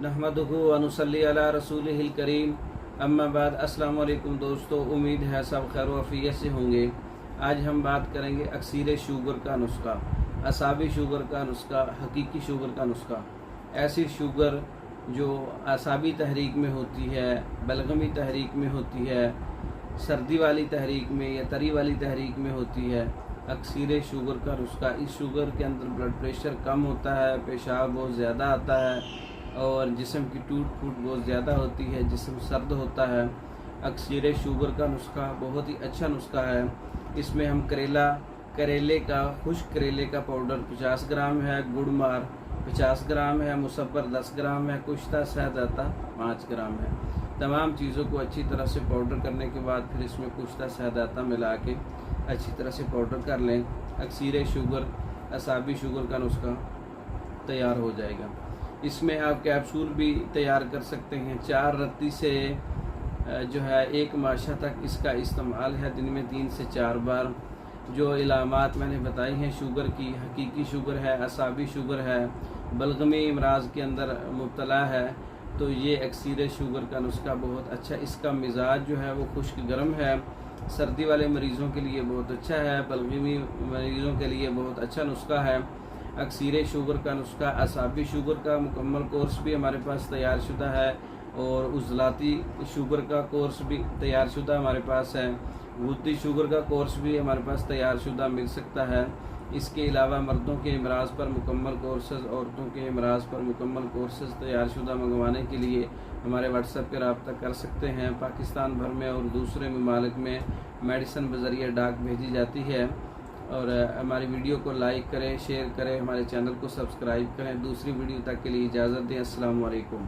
नहमदुहु व नुसल्ली अला रसूलिहिल करीम। अम्मा बाद। अस्सलाम वालेकुम दोस्तों, उम्मीद है सब खैर वफ़ियत से होंगे। आज हम बात करेंगे अक्सीर शुगर का नुस्खा, असाबी शुगर का नुस्खा, हकीकी शुगर का नुस्खा। ऐसी शुगर जो असाबी तहरीक में होती है, बलगमी तहरीक में होती है, सर्दी वाली तहरीक में या तरी वाली तहरीक में होती है। अक्सीर शुगर का नुस्खा, इस शुगर के अंदर ब्लड प्रेशर कम होता है, पेशाब बहुत ज़्यादा आता है और जिस्म की टूट फूट बहुत ज़्यादा होती है, जिस्म सर्द होता है। अक्सीर शुगर का नुस्खा बहुत ही अच्छा नुस्खा है। इसमें हम करेले का, खुश्क करेले का पाउडर 50 ग्राम है, गुड़ मार 50 ग्राम है, मुसब्बर 10 ग्राम है, कुश्ता शहजादा 5 ग्राम है। तमाम चीज़ों को अच्छी तरह से पाउडर करने के बाद फिर इसमें कुश्ता शहजादा मिला के अच्छी तरह से पाउडर कर लें। अक्सीर शुगर, असाबी शुगर का नुस्खा तैयार हो जाएगा। इसमें आप कैप्सूल भी तैयार कर सकते हैं। 4 रत्ती से जो है 1 माशा तक इसका इस्तेमाल है, दिन में 3 से 4 बार। जो इलामात मैंने बताई हैं शुगर की, हकीकी शुगर है, असाबी शुगर है, बलगमी इमराज के अंदर मुब्तला है, तो ये अक्सीर शुगर का नुस्खा बहुत अच्छा। इसका मिजाज जो है वो खुश्क गर्म है, सर्दी वाले मरीज़ों के लिए बहुत अच्छा है, बलगमी मरीज़ों के लिए बहुत अच्छा नुस्खा है। अक्सीर शुगर का नुस्खा, असाबी शुगर का मुकम्मल कोर्स भी हमारे पास तैयार शुदा है और उज़लाती शुगर का कोर्स भी तैयार शुदा हमारे पास है। गुद्दी शुगर का कोर्स भी हमारे पास तैयार शुदा मिल सकता है। इसके अलावा मर्दों के इमराज पर मुकम्मल कोर्सेज़, औरतों के इमराज पर मुकम्मल कोर्सेज़ तैयार शुदा मंगवाने के लिए हमारे व्हाट्सएप पर रब्ता कर सकते हैं। पाकिस्तान भर में और दूसरे ममालिक में मेडिसन बज़रिया डाक भेजी जाती है। और हमारी वीडियो को लाइक करें, शेयर करें, हमारे चैनल को सब्सक्राइब करें। दूसरी वीडियो तक के लिए इजाज़त दें। अस्सलाम वालेकुम।